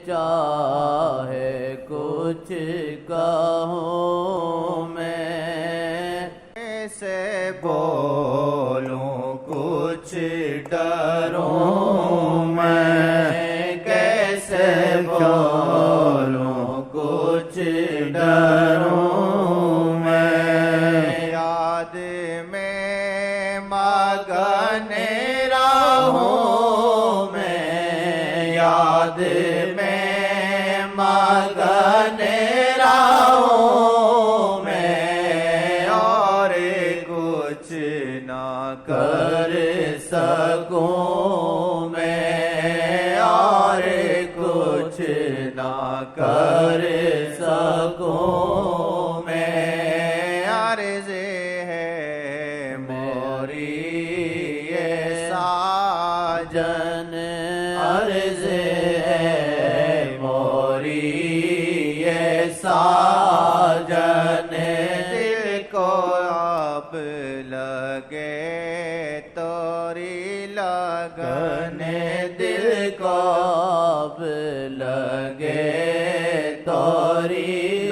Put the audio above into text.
چاہے کچھ کہوں میں، کیسے بولوں کچھ ڈروں میں، کیسے بولوں کچھ ڈروں میں، یاد میں مگن رہوں میں، یاد میں مگن رہوں میں، اور کچھ نہ کر سکوں میں، اور کچھ نہ کر سکوں میں، عرض ہے موری یہ ساجن، عرض ہے موری یہ ساجن، دل کو اب لگے توری لگن، دل کو اب لگے توری